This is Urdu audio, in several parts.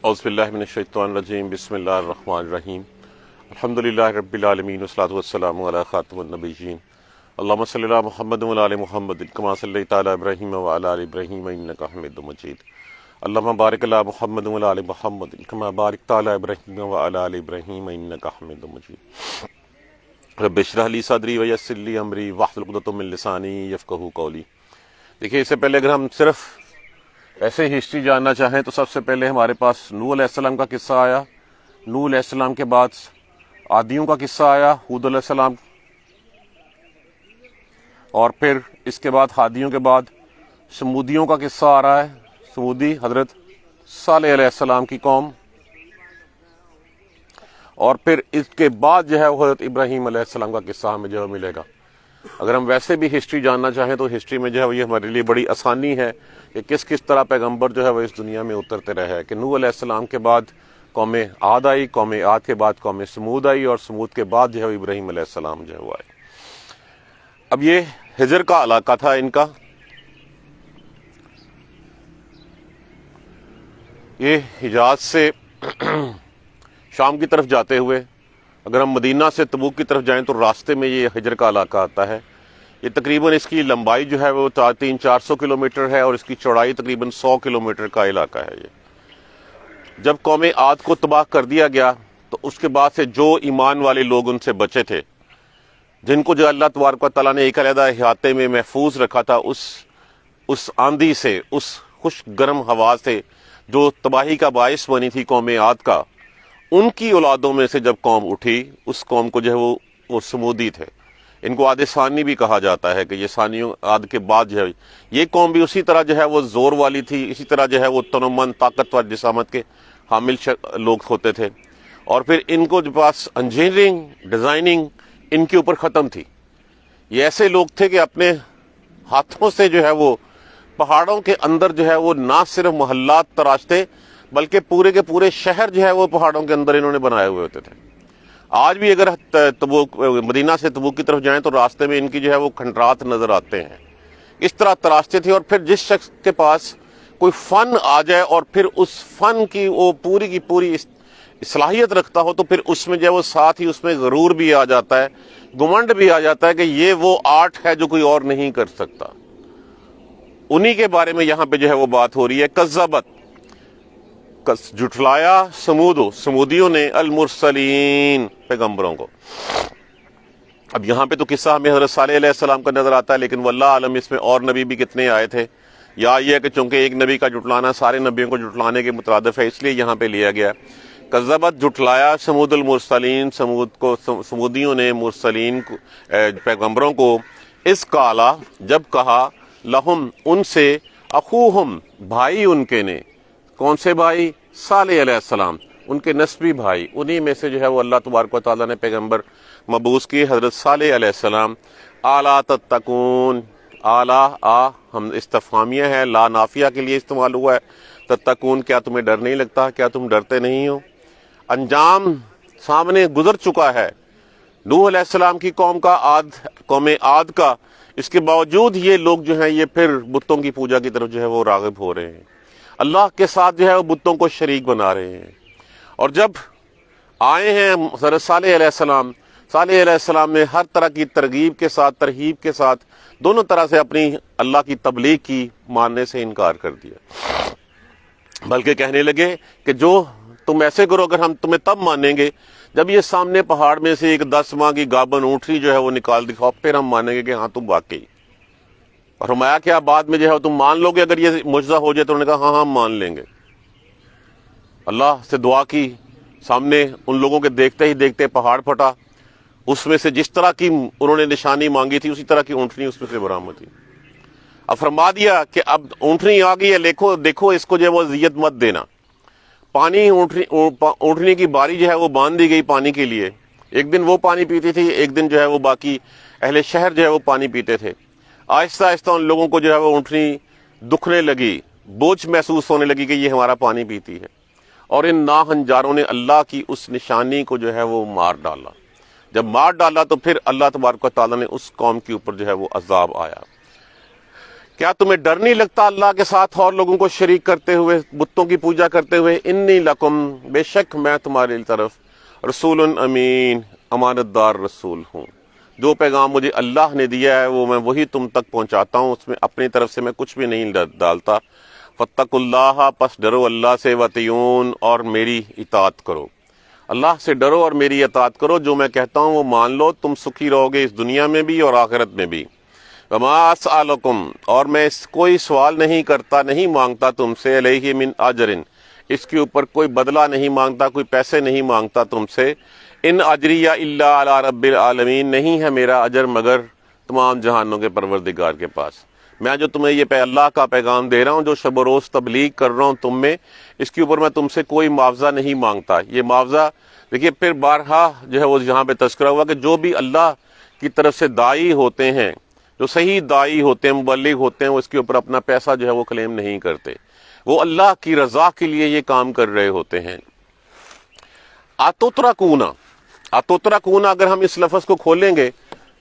اعوذ باللہ من الشیطان الرجیم بسم اللہ الرحمن الرحیم الحمدللہ رب العالمین والصلاۃ والسلام علی خاتم النبیین اللہم صلی علی محمد وعلی آل محمد کما صلیت علی ابراہیم وعلی آل ابراہیم انک حمید مجید اللہم بارک علی محمد وعلی آل محمد کما بارکت علی ابراہیم وعلی آل ابراہیم انک حمید مجید رب اشرح لی صدری ویسر لی امری واحلل عقدۃ من لسانی یفقہوا قولی۔ دیکھیے اس سے پہلے اگر ہم صرف ایسے ہسٹری جاننا چاہیں تو سب سے پہلے ہمارے پاس نوح علیہ السلام کا قصہ آیا، نوح علیہ السلام کے بعد عادیوں کا قصہ آیا، ہود علیہ السلام، اور پھر اس کے بعد عادیوں کے بعد سمودیوں کا قصہ آ رہا ہے، سمودی حضرت صالح علیہ السلام کی قوم، اور پھر اس کے بعد جو ہے وہ حضرت ابراہیم علیہ السلام کا قصہ ہمیں جو ہے ملے گا۔ اگر ہم ویسے بھی ہسٹری جاننا چاہیں تو ہسٹری میں جو ہے یہ ہمارے لیے بڑی آسانی ہے کہ کس کس طرح پیغمبر جو ہے وہ اس دنیا میں اترتے رہے، کہ نوح علیہ السلام کے بعد قوم عاد آئی، قوم عاد کے بعد قوم سمود آئی، اور سمود کے بعد جو ہے ابراہیم علیہ السلام جو ہے وہ آئے۔ اب یہ ہجر کا علاقہ تھا ان کا، یہ حجاز سے شام کی طرف جاتے ہوئے اگر ہم مدینہ سے تبوک کی طرف جائیں تو راستے میں یہ ہجر کا علاقہ آتا ہے۔ یہ تقریباً اس کی لمبائی جو ہے وہ 300-400 کلومیٹر ہے، اور اس کی چوڑائی تقریباً 100 کلومیٹر کا علاقہ ہے۔ یہ جب قوم عاد کو تباہ کر دیا گیا تو اس کے بعد سے جو ایمان والے لوگ ان سے بچے تھے، جن کو جو اللہ تبارک و تعالیٰ نے ایک علیحدہ احاطے میں محفوظ رکھا تھا اس آندھی سے، اس خشک گرم ہوا سے جو تباہی کا باعث بنی تھی قوم عاد کا، ان کی اولادوں میں سے جب قوم اٹھی، اس قوم کو جو ہے وہ سمودی تھے۔ ان کو عاد ثانی بھی کہا جاتا ہے کہ یہ ثانیوں عاد کے بعد جو ہے یہ قوم بھی اسی طرح جو ہے وہ زور والی تھی، اسی طرح جو ہے وہ تنومند طاقتور جسامت کے حامل لوگ ہوتے تھے، اور پھر ان کو جو پاس انجینئرنگ ڈیزائننگ ان کے اوپر ختم تھی۔ یہ ایسے لوگ تھے کہ اپنے ہاتھوں سے جو ہے وہ پہاڑوں کے اندر جو ہے وہ نہ صرف محلات تراشتے بلکہ پورے کے پورے شہر جو ہے وہ پہاڑوں کے اندر انہوں نے بنائے ہوئے ہوتے تھے۔ آج بھی اگر مدینہ سے تبوک کی طرف جائیں تو راستے میں ان کی جو ہے وہ کھنڈرات نظر آتے ہیں۔ اس طرح تراشتے تھے، اور پھر جس شخص کے پاس کوئی فن آ جائے اور پھر اس فن کی وہ پوری کی پوری صلاحیت رکھتا ہو تو پھر اس میں جو ہے وہ ساتھ ہی اس میں غرور بھی آ جاتا ہے، گھمنڈ بھی آ جاتا ہے کہ یہ وہ آرٹ ہے جو کوئی اور نہیں کر سکتا۔ انہی کے بارے میں یہاں پہ جو ہے وہ بات ہو رہی ہے۔ کذبت، جھٹلایا سمودیوں نے المرسلین، پیغمبروں کو۔ اب یہاں پہ تو قصہ ہمیں حضرت صالح علیہ السلام کا نظر آتا ہے، لیکن واللہ عالم اس میں اور نبی بھی کتنے آئے تھے، یا یہ ہے کہ چونکہ ایک نبی کا جھٹلانا سارے نبیوں کو جھٹلانے کے مترادف ہے، اس لیے یہاں پہ لیا گیا۔ کذبت، جھٹلایا سمود المرسلین، سمودیوں نے مرسلین پیغمبروں کو، اس قالا جب کہا، لہم ان سے، اخوہم بھائی ان کے نے، کون سے بھائی؟ صالح علیہ السلام، ان کے نسبی بھائی، انہی میں سے جو ہے وہ اللہ تبارک و تعالیٰ نے پیغمبر مبعوث کی، حضرت صالح علیہ السلام۔ الا تتقون، الا ہم استفہامیہ ہے، لا نافیہ کے لیے استعمال ہوا ہے۔ تتقون، کیا تمہیں ڈر نہیں لگتا، کیا تم ڈرتے نہیں ہو؟ انجام سامنے گزر چکا ہے نوح علیہ السلام کی قوم کا، قوم عاد کا، اس کے باوجود یہ لوگ جو ہیں یہ پھر بتوں کی پوجا کی طرف جو ہے وہ راغب ہو رہے ہیں، اللہ کے ساتھ جو ہے وہ بتوں کو شریک بنا رہے ہیں۔ اور جب آئے ہیں حضرت صالح علیہ السلام نے ہر طرح کی ترغیب کے ساتھ، ترہیب کے ساتھ، دونوں طرح سے اپنی اللہ کی تبلیغ کی، ماننے سے انکار کر دیا، بلکہ کہنے لگے کہ جو تم ایسے کرو، اگر ہم تمہیں تب مانیں گے جب یہ سامنے پہاڑ میں سے ایک 10 ماہ کی گابن اونٹنی جو ہے وہ نکال دکھاؤ، پھر ہم مانیں گے کہ ہاں تم واقعی۔ اور فرمایا کیا بعد میں جو ہے تم مان لو گے اگر یہ معجزہ ہو جائے؟ تو انہوں نے کہا ہاں ہم مان لیں گے۔ اللہ سے دعا کی، سامنے ان لوگوں کے دیکھتے ہی دیکھتے پہاڑ پھٹا، اس میں سے جس طرح کی انہوں نے نشانی مانگی تھی اسی طرح کی اونٹنی اس میں سے برآمد ہوئی۔ اب فرما دیا کہ اب اونٹنی آ گئی ہے، دیکھو اس کو جو ہے وہ اذیت مت دینا۔ پانی اونٹنی کی باری جو ہے وہ باندھ دی گئی پانی کے لیے، ایک دن وہ پانی پیتی تھی، ایک دن جو ہے وہ باقی اہل شہر جو ہے وہ پانی پیتے تھے۔ آہستہ آہستہ ان لوگوں کو جو ہے وہ اونٹنی دکھنے لگی، بوجھ محسوس ہونے لگی کہ یہ ہمارا پانی پیتی ہے، اور ان ناہنجاروں نے اللہ کی اس نشانی کو جو ہے وہ مار ڈالا۔ جب مار ڈالا تو پھر اللہ تبارک و تعالیٰ نے اس قوم کے اوپر جو ہے وہ عذاب آیا۔ کیا تمہیں ڈر نہیں لگتا اللہ کے ساتھ اور لوگوں کو شریک کرتے ہوئے، بتوں کی پوجا کرتے ہوئے؟ انی لکم، بے شک میں تمہاری طرف رسول امین، امانت دار رسول ہوں، جو پیغام مجھے اللہ نے دیا ہے وہ میں وہی تم تک پہنچاتا ہوں، اس میں اپنی طرف سے میں کچھ بھی نہیں ڈالتا۔ فاتقوا اللہ، پس ڈرو اللہ سے، واتیون، اور میری اطاعت کرو۔ اللہ سے ڈرو اور میری اطاعت کرو، جو میں کہتا ہوں وہ مان لو، تم سکھی رہو گے اس دنیا میں بھی اور آخرت میں بھی۔ وما اسألکم، اور میں کوئی سوال نہیں کرتا، نہیں مانگتا تم سے، علیہ من اجر، اس کے اوپر کوئی بدلہ نہیں مانگتا، کوئی پیسے نہیں مانگتا تم سے۔ ان اجریہ الا علی رب العالمین، نہیں ہے میرا اجر مگر تمام جہانوں کے پروردگار کے پاس۔ میں جو تمہیں یہ اللہ کا پیغام دے رہا ہوں، جو شب و روز تبلیغ کر رہا ہوں تم میں، اس کے اوپر میں تم سے کوئی معاوضہ نہیں مانگتا۔ یہ معاوضہ دیکھیے پھر بارہا جو ہے وہ یہاں پہ تذکرہ ہوا کہ جو بھی اللہ کی طرف سے داعی ہوتے ہیں، جو صحیح داعی ہوتے ہیں، مبلغ ہوتے ہیں، وہ اس کے اوپر اپنا پیسہ جو ہے وہ کلیم نہیں کرتے، وہ اللہ کی رضا کے لیے یہ کام کر رہے ہوتے ہیں۔ اتترکونا، اتترکونا اگر ہم اس لفظ کو کھولیں گے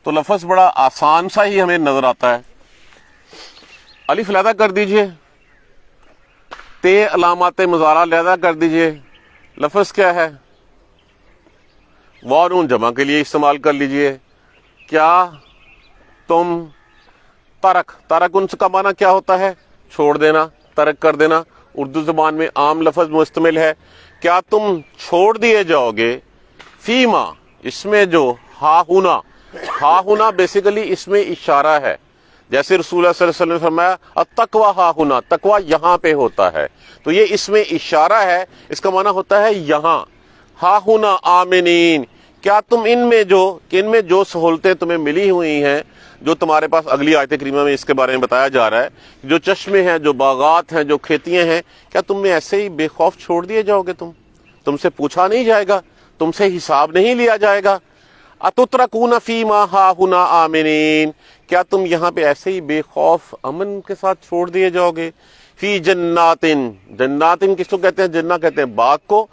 تو لفظ بڑا آسان سا ہی ہمیں نظر آتا ہے۔ الف علیحدہ کر دیجئے، تے علامات مضارع علیحدہ کر دیجئے، لفظ کیا ہے؟ واو نون جمع کے لیے استعمال کر لیجئے۔ کیا تم، ترک، ترک ان کا معنی کیا ہوتا ہے؟ چھوڑ دینا، ترک کر دینا، اردو زبان میں عام لفظ مستعمل ہے۔ کیا تم چھوڑ دیے جاؤ گے، فیما، اس میں جو ہا ہونا بیسیکلی اس میں اشارہ ہے، جیسے رسول اللہ صلی اللہ علیہ وسلم نے فرمایا التقوی ہا ہونا، تقوی یہاں پہ ہوتا ہے، تو یہ اس میں اشارہ ہے، اس کا معنی ہوتا ہے یہاں۔ ہا ہونا آمنین، کیا تم ان میں جو سہولتیں تمہیں ملی ہوئی ہیں، جو تمہارے پاس اگلی آیت کریمہ میں اس کے بارے میں بتایا جا رہا ہے، جو چشمے ہیں، جو باغات ہیں، جو کھیتیاں ہیں، کیا تم میں ایسے ہی بے خوف چھوڑ دیے جاؤ گے؟ تم سے پوچھا نہیں جائے گا، تم سے حساب نہیں لیا جائے گا۔ اتترکون فیما ہاہنا آمنین، کیا تم یہاں پہ ایسے ہی بے خوف امن کے ساتھ چھوڑ دیے جاؤ گے؟ فی جناتن، جناتن کس کو کہتے ہیں؟ جنہ کہتے ہیں باغ کو،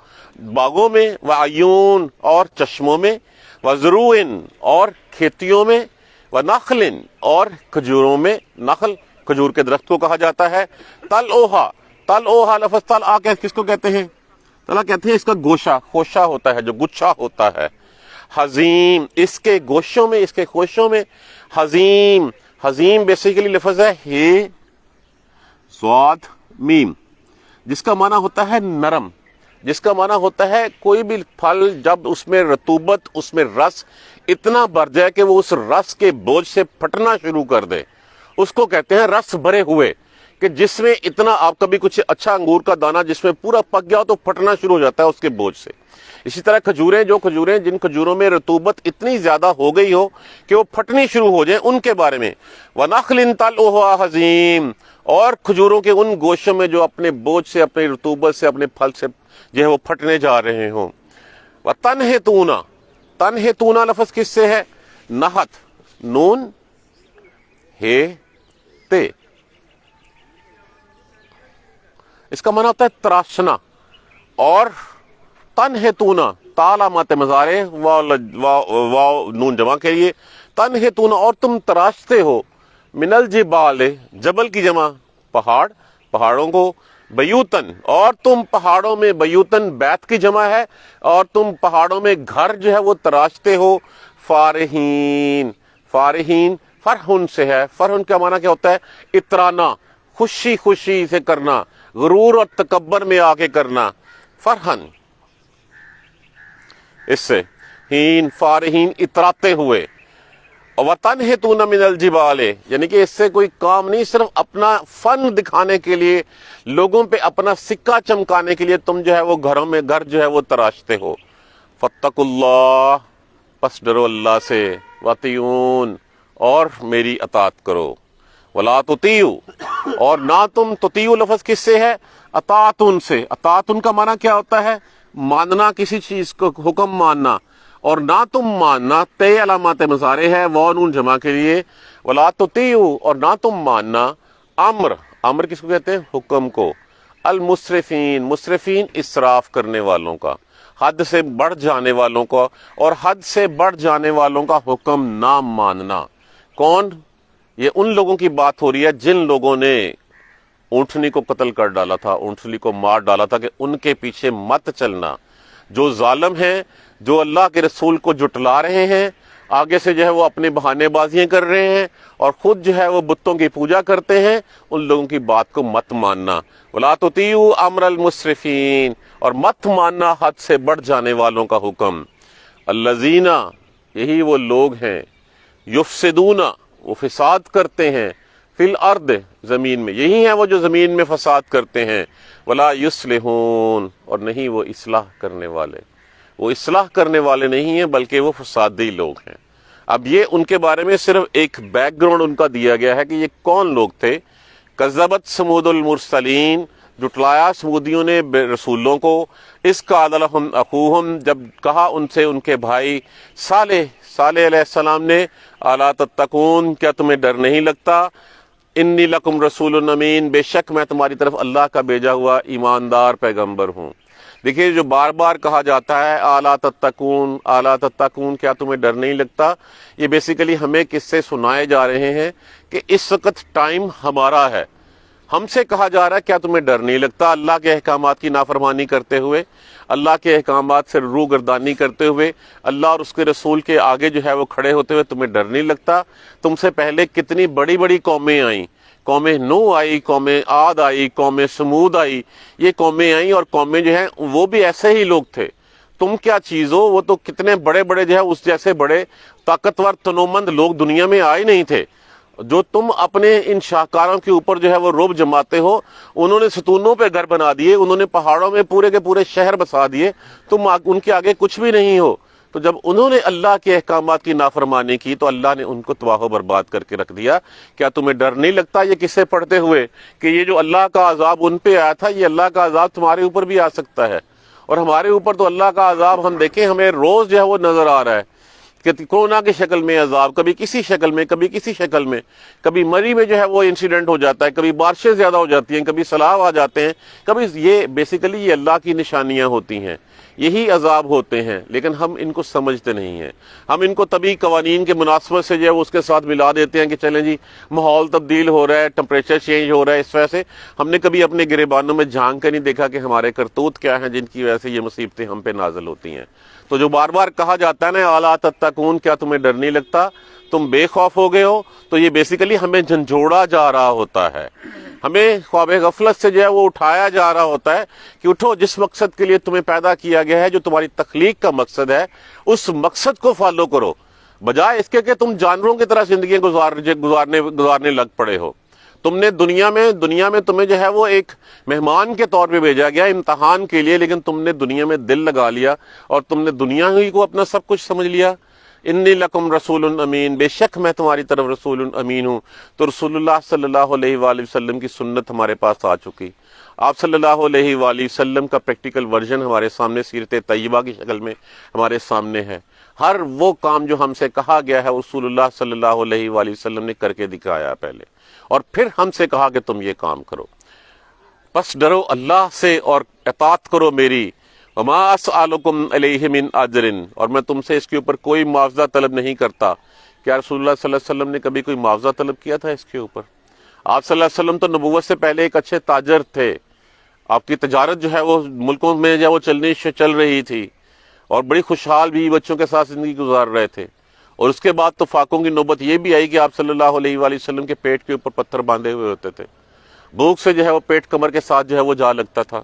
باغوں میں، وعیون، اور چشموں میں، وزروعن، اور کھیتیوں میں، ونخل، اور کھجوروں میں، نخل کھجور کے درخت کو کہا جاتا ہے۔ طلعھا، طلعھا لفظ طلع کس کو کہتے ہیں؟ طلع کہتے ہیں اس کا گوشہ، خوشہ ہوتا ہے، جو گچھا ہوتا ہے۔ حزیم، اس کے گوشوں میں، اس کے خوشوں میں، حزیم، حزیم بیسیکلی لفظ ہے ہے صاد میم، جس کا معنی ہوتا ہے نرم، جس کا معنی ہوتا ہے کوئی بھی پھل جب اس میں رطوبت، اس میں رس اتنا بھر جائے کہ وہ اس رس کے بوجھ سے پھٹنا شروع کر دے، اس کو کہتے ہیں رس بھرے ہوئے، کہ جس میں اتنا، آپ کبھی کچھ اچھا انگور کا دانہ جس میں پورا پک گیا تو پھٹنا شروع ہو جاتا ہے اس کے بوجھ سے۔ اسی طرح کھجوریں، جو کھجوریں جن کھجوروں میں رطوبت اتنی زیادہ ہو گئی ہو کہ وہ پھٹنی شروع ہو جائیں، ان کے بارے میں۔ وَنَخْلٍ طَلْعُهَا حَزِيمٌ، اور کھجوروں کے ان گوشوں میں جو اپنے بوجھ سے، اپنی رطوبت سے، اپنے پھل سے جو ہے وہ پھٹنے جا رہے ہوں۔ وَتَنْحِتُونَ، تنحتون لفظ کس سے ہے؟ نحت، نون ہے تے، اس کا معنی ہوتا ہے تراشنا، اور تنحتون، علامات مضارع، واو نون جمع کے لیے، تنحتون، اور تم تراشتے ہو، من الجبال، جبل کی جمع پہاڑ، پہاڑوں کو، بیوتن، اور تم پہاڑوں میں، بیوتن بیت کی جمع ہے، اور تم پہاڑوں میں گھر جو ہے وہ تراشتے ہو، فارحین، فارحین فرحن سے ہے، فرحن کا معنی کیا ہوتا ہے؟ اترانا، خوشی خوشی سے کرنا، غرور اور تکبر میں آ کے کرنا، فرحن، اس سے ہین، فارحین اتراتے ہوئے۔ وَتَنْحِتُونَ مِنَ الْجِبَالِ، یعنی کہ اس سے کوئی کام نہیں، صرف اپنا فن دکھانے کے لیے، لوگوں پہ اپنا سکہ چمکانے کے لیے تم جو ہے وہ گھروں میں گھر جو ہے وہ تراشتے ہو۔ فَاتَّقُوا اللَّهَ، پس ڈرو اللہ سے، وَأَطِیعُونِ، اور میری اطاعت کرو، وَلَا تُطِیعُوا، اور نہ تم، تطیعوا لفظ کس سے ہے؟ اطاعتن سے۔ اطاعتن کا معنی کیا ہوتا ہے؟ ماننا، کسی چیز کو حکم ماننا، اور نہ تم ماننا، تے علامات مضارع ہے، واو نون جمع کے لیے، ولا تطیعوا، اور نہ تم ماننا، امر، امر کس کو کہتے ہیں؟ حکم کو، المسرفین، مسرفین اسراف کرنے والوں کا، حد سے بڑھ جانے والوں کا، اور حد سے بڑھ جانے والوں کا حکم نہ ماننا۔ کون؟ یہ ان لوگوں کی بات ہو رہی ہے جن لوگوں نے اونٹنی کو قتل کر ڈالا تھا، اونٹنی کو مار ڈالا تھا، کہ ان کے پیچھے مت چلنا۔ جو ظالم ہیں، جو اللہ کے رسول کو جھٹلا رہے ہیں، آگے سے جو ہے وہ اپنے بہانے بازیاں کر رہے ہیں اور خود جو ہے وہ بتوں کی پوجا کرتے ہیں، ان لوگوں کی بات کو مت ماننا۔ وَلَا تُطِيعُوا أَمْرَ الْمُسْرِفِينَ، اور مت ماننا حد سے بڑھ جانے والوں کا حکم۔ الَّذِينَ، یہی وہ لوگ ہیں، یفسدون، وہ فساد کرتے ہیں، فی الارض، زمین میں، یہی ہیں وہ جو زمین میں فساد کرتے ہیں، ولا یصلحون، اور نہیں وہ اصلاح کرنے والے، وہ اصلاح کرنے والے نہیں ہیں بلکہ وہ فسادی لوگ ہیں۔ اب یہ ان کے بارے میں صرف ایک بیک گراؤنڈ ان کا دیا گیا ہے کہ یہ کون لوگ تھے۔ کذبت ثمود المرسلین، جٹلایا سمودیوں نے رسولوں کو، اس قال لہم اخوہم، جب کہا ان سے ان کے بھائی صالح علیہ السلام نے، الا تتقون، کیا تمہیں ڈر نہیں لگتا، انی لکم رسول امین، بے شک میں تمہاری طرف اللہ کا بھیجا ہوا ایماندار پیغمبر ہوں۔ دیکھیے جو بار بار کہا جاتا ہے الا تتقون، الا تتقون، کیا تمہیں ڈر نہیں لگتا، یہ بیسیکلی ہمیں قصے سنائے جا رہے ہیں کہ اس وقت ٹائم ہمارا ہے۔ ہم سے کہا جا رہا ہے کیا تمہیں ڈر نہیں لگتا، اللہ کے احکامات کی نافرمانی کرتے ہوئے، اللہ کے احکامات سے روگردانی کرتے ہوئے، اللہ اور اس کے رسول کے آگے جو ہے وہ کھڑے ہوتے ہوئے تمہیں ڈر نہیں لگتا۔ تم سے پہلے کتنی بڑی بڑی قومیں آئیں، قوم نوح آئی، قوم عاد آئی، قوم سمود آئی، یہ قومیں آئیں اور قومیں جو ہیں وہ بھی ایسے ہی لوگ تھے۔ تم کیا چیز ہو، وہ تو کتنے بڑے بڑے جو ہے اس جیسے بڑے طاقتور تنومند لوگ دنیا میں آئے نہیں تھے۔ جو تم اپنے ان شاہکاروں کے اوپر جو ہے وہ رعب جماتے ہو، انہوں نے ستونوں پہ گھر بنا دیے، انہوں نے پہاڑوں میں پورے کے پورے شہر بسا دیے، تم ان کے آگے کچھ بھی نہیں ہو۔ تو جب انہوں نے اللہ کے احکامات کی نافرمانی کی تو اللہ نے ان کو تباہ و برباد کر کے رکھ دیا۔ کیا تمہیں ڈر نہیں لگتا یہ قصے پڑھتے ہوئے کہ یہ جو اللہ کا عذاب ان پہ آیا تھا، یہ اللہ کا عذاب تمہارے اوپر بھی آ سکتا ہے؟ اور ہمارے اوپر تو اللہ کا عذاب ہم دیکھیں ہمیں روز جو ہے وہ نظر آ رہا ہے کہ کورونا کی شکل میں عذاب، کبھی کسی شکل میں، کبھی کسی شکل میں، کبھی مری میں جو ہے وہ انسیڈنٹ ہو جاتا ہے، کبھی بارشیں زیادہ ہو جاتی ہیں، کبھی سیلاب آ جاتے ہیں، کبھی یہ بیسیکلی یہ اللہ کی نشانیاں ہوتی ہیں، یہی عذاب ہوتے ہیں، لیکن ہم ان کو سمجھتے نہیں ہیں۔ ہم ان کو طبی قوانین کے مناسبت سے جو ہے اس کے ساتھ ملا دیتے ہیں کہ چلیں جی ماحول تبدیل ہو رہا ہے، ٹمپریچر چینج ہو رہا ہے، اس وجہ سے ہم نے کبھی اپنے گریبانوں میں جھانک کر نہیں دیکھا کہ ہمارے کرتوت کیا ہیں جن کی وجہ سے یہ مصیبتیں ہم پہ نازل ہوتی ہیں۔ تو جو بار بار کہا جاتا ہے نا الا تتقون، کیا تمہیں ڈر نہیں لگتا، تم بے خوف ہو گئے ہو، تو یہ بیسیکلی ہمیں جھنجھوڑا جا رہا ہوتا ہے، ہمیں خواب غفلت سے جو ہے وہ اٹھایا جا رہا ہوتا ہے کہ اٹھو، جس مقصد کے لیے تمہیں پیدا کیا گیا ہے، جو تمہاری تخلیق کا مقصد ہے، اس مقصد کو فالو کرو، بجائے اس کے کہ تم جانوروں کی طرح زندگیاں گزارنے لگ پڑے ہو۔ تم نے دنیا میں تمہیں جو ہے وہ ایک مہمان کے طور پہ بھیجا گیا امتحان کے لیے، لیکن تم نے دنیا میں دل لگا لیا اور تم نے دنیا ہی کو اپنا سب کچھ سمجھ لیا۔ انی لکم رسول امین، بے شک میں تمہاری طرف رسول امین ہوں۔ تو رسول اللہ صلی اللہ علیہ وآلہ وسلم کی سنت ہمارے پاس آ چکی، آپ صلی اللہ علیہ وآلہ وسلم کا پریکٹیکل ورژن ہمارے سامنے سیرت طیبہ کی شکل میں ہمارے سامنے ہے۔ ہر وہ کام جو ہم سے کہا گیا ہے رسول اللہ صلی اللہ علیہ وآلہ وسلم نے کر کے دکھایا پہلے، اور پھر ہم سے کہا کہ تم یہ کام کرو۔ بس ڈرو اللہ سے اور اطاعت کرو میری۔ وما اسألکم علیہ من اجر، اور میں تم سے اس کے اوپر کوئی معاوضہ طلب نہیں کرتا۔ کیا رسول اللہ صلی اللہ علیہ وسلم نے کبھی کوئی معاوضہ طلب کیا تھا اس کے اوپر؟ آپ صلی اللہ علیہ وسلم تو نبوت سے پہلے ایک اچھے تاجر تھے، آپ کی تجارت جو ہے وہ ملکوں میں جو ہے وہ چل رہی تھی، اور بڑی خوشحال بھی بچوں کے ساتھ زندگی گزار رہے تھے۔ اور اس کے بعد تو فاقوں کی نوبت یہ بھی آئی کہ آپ صلی اللہ علیہ وآلہ وسلم کے پیٹ کے اوپر پتھر باندھے ہوئے ہوتے تھے، بھوک سے جو ہے وہ پیٹ کمر کے ساتھ جو ہے وہ جا لگتا تھا۔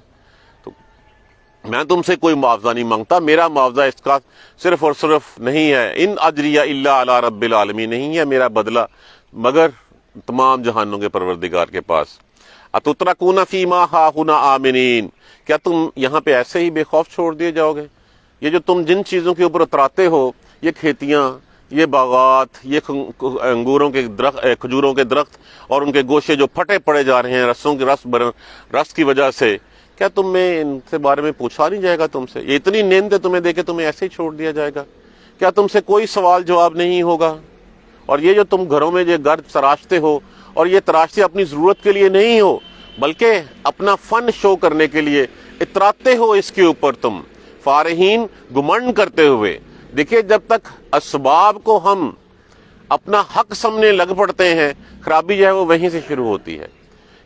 تو میں تم سے کوئی معاوضہ نہیں مانگتا، میرا معاوضہ اس کا صرف اور صرف نہیں ہے، ان اجریہ الا علی رب العالمین، نہیں ہے میرا بدلہ مگر تمام جہانوں کے پروردگار کے پاس۔ اتترکون فیما ہاہنا آمنین، کیا تم یہاں پہ ایسے ہی بے خوف چھوڑ دیے جاؤ گے؟ یہ جو تم جن چیزوں کے اوپر اتراتے ہو، یہ کھیتیاں، یہ باغات، یہ انگوروں کے درخت، کھجوروں کے درخت اور ان کے گوشے جو پھٹے پڑے جا رہے ہیں رسوں کے رس کی وجہ سے، کیا تم میں ان سے بارے میں پوچھا نہیں جائے گا تم سے؟ یہ اتنی نعمتیں تمہیں دے کے تمہیں ایسے ہی چھوڑ دیا جائے گا؟ کیا تم سے کوئی سوال جواب نہیں ہوگا؟ اور یہ جو تم گھروں میں جو گھر تراشتے ہو، اور یہ تراشتے اپنی ضرورت کے لیے نہیں ہو بلکہ اپنا فن شو کرنے کے لیے اتراتے ہو اس کے اوپر، تم فارحین، گمنڈ کرتے ہوئے۔ دیکھیے جب تک اسباب کو ہم اپنا حق سمجھنے لگ پڑتے ہیں، خرابی جو ہے وہ وہیں سے شروع ہوتی ہے۔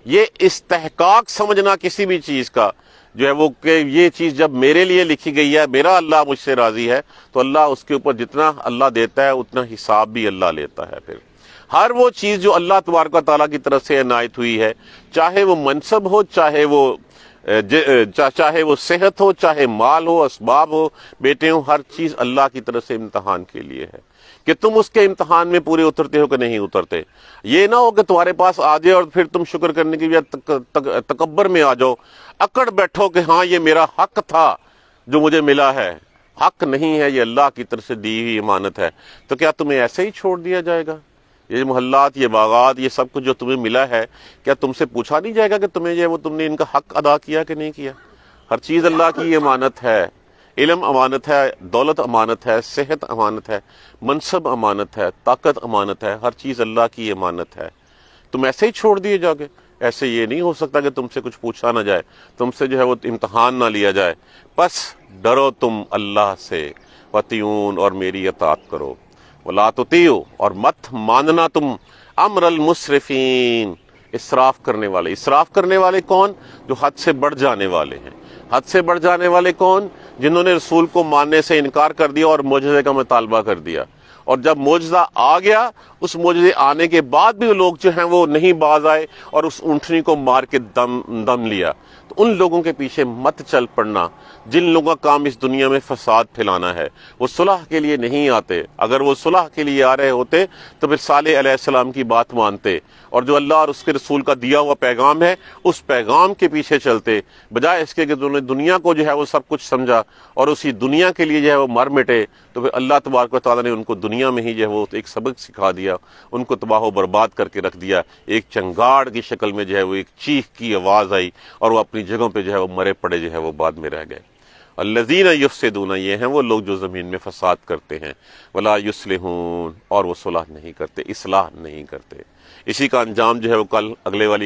یہ استحقاق سمجھنا کسی بھی چیز کا جو ہے وہ کہ یہ چیز جب میرے لیے لکھی گئی ہے، میرا اللہ مجھ سے راضی ہے، تو اللہ اس کے اوپر جتنا اللہ دیتا ہے اتنا حساب بھی اللہ لیتا ہے۔ پھر ہر وہ چیز جو اللہ تبارک و تعالیٰ کی طرف سے عنایت ہوئی ہے، چاہے وہ منصب ہو، چاہے وہ صحت ہو، چاہے مال ہو، اسباب ہو، بیٹے ہوں، ہر چیز اللہ کی طرف سے امتحان کے لیے ہے کہ تم اس کے امتحان میں پورے اترتے ہو کہ نہیں اترتے۔ یہ نہ ہو کہ تمہارے پاس آ جائے اور پھر تم شکر کرنے کی بجائے تکبر میں آ جاؤ، اکڑ بیٹھو کہ ہاں یہ میرا حق تھا جو مجھے ملا ہے۔ حق نہیں ہے، یہ اللہ کی طرف سے دی ہوئی امانت ہے۔ تو کیا تمہیں ایسے ہی چھوڑ دیا جائے گا؟ یہ محلات، یہ باغات، یہ سب کچھ جو تمہیں ملا ہے، کیا تم سے پوچھا نہیں جائے گا کہ تمہیں یہ وہ تم نے ان کا حق ادا کیا کہ نہیں کیا؟ ہر چیز اللہ کی امانت ہے۔ علم امانت ہے، دولت امانت ہے، صحت امانت ہے، منصب امانت ہے، طاقت امانت ہے، ہر چیز اللہ کی امانت ہے۔ تم ایسے ہی چھوڑ دیے جاؤ گے؟ ایسے یہ نہیں ہو سکتا کہ تم سے کچھ پوچھا نہ جائے، تم سے جو ہے وہ امتحان نہ لیا جائے۔ بس ڈرو تم اللہ سے، وَطِیعُون، اور میری اطاعت کرو، وَلَا تُطِیعُوا، اور مت ماننا تم امر المسرفین، اسراف کرنے والے۔ اسراف کرنے والے کون؟ جو حد سے بڑھ جانے والے ہیں۔ حد سے بڑھ جانے والے کون؟ جنہوں نے رسول کو ماننے سے انکار کر دیا اور معجزے کا مطالبہ کر دیا، اور جب معجزہ آ گیا، اس معجزے آنے کے بعد بھی لوگ جو ہیں وہ نہیں باز آئے اور اس اونٹنی کو مار کے دم لیا۔ تو ان لوگوں کے پیچھے مت چل پڑنا جن لوگوں کا کام اس دنیا میں فساد پھیلانا ہے۔ وہ صلح کے لیے نہیں آتے۔ اگر وہ صلح کے لیے آ رہے ہوتے تو پھر صالح علیہ السلام کی بات مانتے، اور جو اللہ اور اس کے رسول کا دیا ہوا پیغام ہے اس پیغام کے پیچھے چلتے، بجائے اس کے کہ انہوں نے دنیا کو جو ہے وہ سب کچھ سمجھا اور اسی دنیا کے لیے جو ہے وہ مر مٹے۔ تو پھر اللہ تبارک و تعالیٰ نے ان کو دنیا میں ہی جو ہے وہ ایک سبق سکھا دیا، ان کو تباہ و برباد کر کے رکھ دیا۔ ایک چنگاڑ کی شکل میں جو ہے وہ ایک چیخ کی آواز آئی، اور وہ اپنی جگہوں پہ جو ہے وہ مرے پڑے جو ہے وہ بعد میں رہ گئے۔ الذین یفسدون، یہ ہیں وہ لوگ جو زمین میں فساد کرتے ہیں، ولا یصلحون، اور وہ صلح نہیں کرتے، اصلاح نہیں کرتے۔ اسی کا انجام جو ہے وہ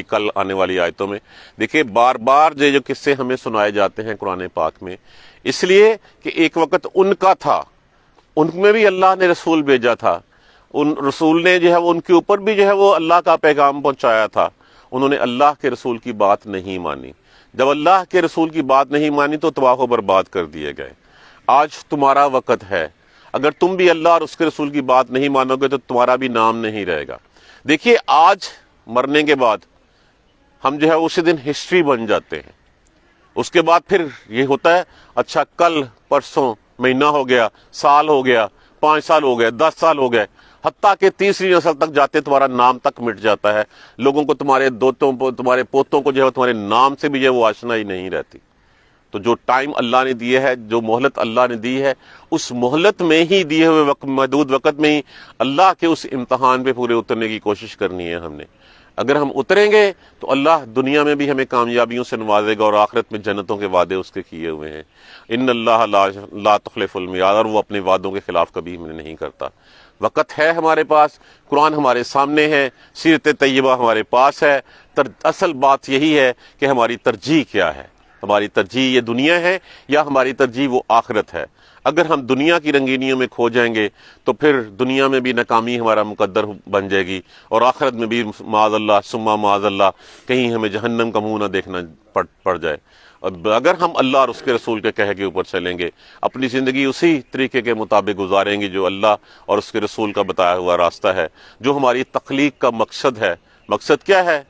کل آنے والی آیتوں میں دیکھیں۔ بار بار جو قصے ہمیں سنائے جاتے ہیں قرآن پاک میں، اس لیے کہ ایک وقت ان کا تھا، ان میں بھی اللہ نے رسول بھیجا تھا، ان رسول نے جو ہے وہ ان کے اوپر بھی جو ہے وہ اللہ کا پیغام پہنچایا تھا، انہوں نے اللہ کے رسول کی بات نہیں مانی۔ جب اللہ کے رسول کی بات نہیں مانی تو تباہ و برباد کر دیے گئے۔ آج تمہارا وقت ہے، اگر تم بھی اللہ اور اس کے رسول کی بات نہیں مانو گے تو تمہارا بھی نام نہیں رہے گا۔ دیکھیے، آج مرنے کے بعد ہم جو ہے اسی دن ہسٹری بن جاتے ہیں۔ اس کے بعد پھر یہ ہوتا ہے، اچھا کل پرسوں مہینہ ہو گیا، سال ہو گیا، 5 سال ہو گئے، 10 سال ہو گئے، حتیٰ کہ تیسری نسل تک جاتے تمہارا نام تک مٹ جاتا ہے۔ لوگوں کو تمہارے دوتوں تمہارے پوتوں کو جو ہے تمہارے نام سے بھی جو ہے وہ آشنائی نہیں رہتی۔ تو جو ٹائم اللہ نے دیا ہے، جو مہلت اللہ نے دی ہے، اس مہلت میں ہی دیے ہوئے محدود وقت میں ہی اللہ کے اس امتحان پہ پورے اترنے کی کوشش کرنی ہے ہم نے۔ اگر ہم اتریں گے تو اللہ دنیا میں بھی ہمیں کامیابیوں سے نوازے گا، اور آخرت میں جنتوں کے وعدے اس کے کیے ہوئے ہیں۔ ان اللہ لا تخلف المیعاد، اور وہ اپنے وعدوں کے خلاف کبھی نہیں کرتا۔ وقت ہے ہمارے پاس، قرآن ہمارے سامنے ہے، سیرت طیبہ ہمارے پاس ہے۔ اصل بات یہی ہے کہ ہماری ترجیح کیا ہے۔ ہماری ترجیح یہ دنیا ہے یا ہماری ترجیح وہ آخرت ہے؟ اگر ہم دنیا کی رنگینیوں میں کھو جائیں گے تو پھر دنیا میں بھی ناکامی ہمارا مقدر بن جائے گی، اور آخرت میں بھی معاذ اللہ ثم معاذ اللہ کہیں ہمیں جہنم کا منہ نہ دیکھنا پڑ جائے۔ اگر ہم اللہ اور اس کے رسول کے کہے کے اوپر چلیں گے، اپنی زندگی اسی طریقے کے مطابق گزاریں گے جو اللہ اور اس کے رسول کا بتایا ہوا راستہ ہے، جو ہماری تخلیق کا مقصد ہے۔ مقصد کیا ہے؟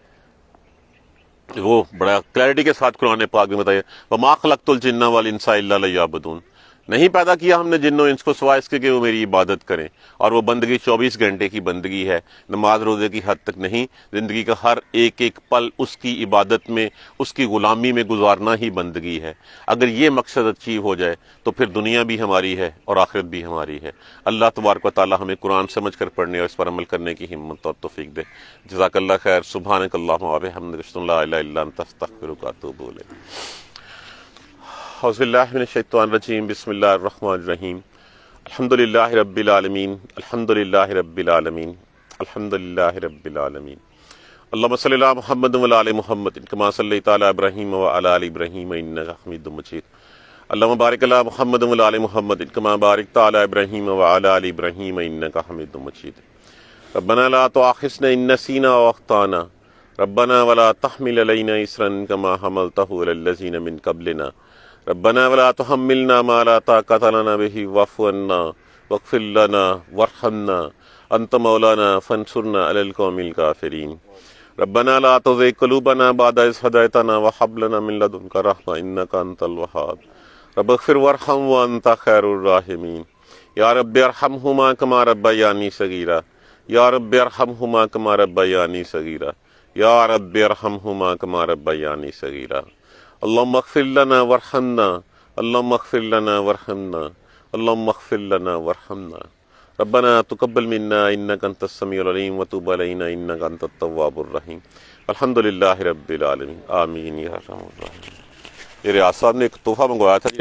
وہ بڑا کلیئرٹی کے ساتھ قرآن پاک میں بتایا، وَمَا خَلَقْتُ الْجِنَّ وَالْإِنسَ إِلَّا لِيَعْبُدُونِ، نہیں پیدا کیا ہم نے جن و انس کو سوائے اس کے کہ وہ میری عبادت کریں۔ اور وہ بندگی 24 گھنٹے کی بندگی ہے، نماز روزے کی حد تک نہیں، زندگی کا ہر ایک ایک پل اس کی عبادت میں، اس کی غلامی میں گزارنا ہی بندگی ہے۔ اگر یہ مقصد اچیو ہو جائے تو پھر دنیا بھی ہماری ہے اور آخرت بھی ہماری ہے۔ اللہ تبارک و تعالی ہمیں قرآن سمجھ کر پڑھنے اور اس پر عمل کرنے کی ہمت اور توفیق دے۔ جزاک اللہ خیر۔ سبحانک اللہم و بحمدک، اشہد ان لا الہ الا انت، استغفرک و اتوب الیک۔ اعوذ باللہ من الشیطان الرجیم، بسم اللہ الرحمن الرحیم۔ الحمدللہ رب العالمین، الحمدللہ رب العالمین، الحمدللہ رب العالمین۔ اللہم صلی علی محمد و علی محمد کما صلیت علی ابراہیم و علی آل ابراہیم انک حمید مجید۔ اللہم بارک علی محمد و علی محمد کما بارکت علی ابراہیم و علی آل ابراہیم انک حمید مجید۔ ربنا لا تؤاخذنا ان نسينا واخطانا ربنا ولا تحمل علينا إصرا كما حملته على الذين من قبلنا ربنا ولا تحملنا ما لا طاقة لنا به واعف عنا واغفر لنا وارحمنا انت مولانا فانصرنا على القوم الكافرين ربنا لا تزغ قلوبنا بعد إذ هديتنا وهب لنا من لدنك رحمة إنك أنت الوهاب رب اغفر وارحم وأنت خير الراحمين یا رب ارحمہما کما ربیانی صغیرا یا رب ارحمہما کما ربیانی صغیرا یا رب ارحمہما کما ربیانی صغیرا اللہم اغفر لنا وارحمنا اللہم اغفر لنا وارحمنا اللہم اغفر لنا وارحمنا ربنا تقبل منا انک انت السمیع العلیم وتب علینا انک انت التواب الرحیم الحمدللہ رب العالمین آمین یا ارحم الراحمین۔ میرے ریاض صاحب نے ایک تحفہ منگوایا تھا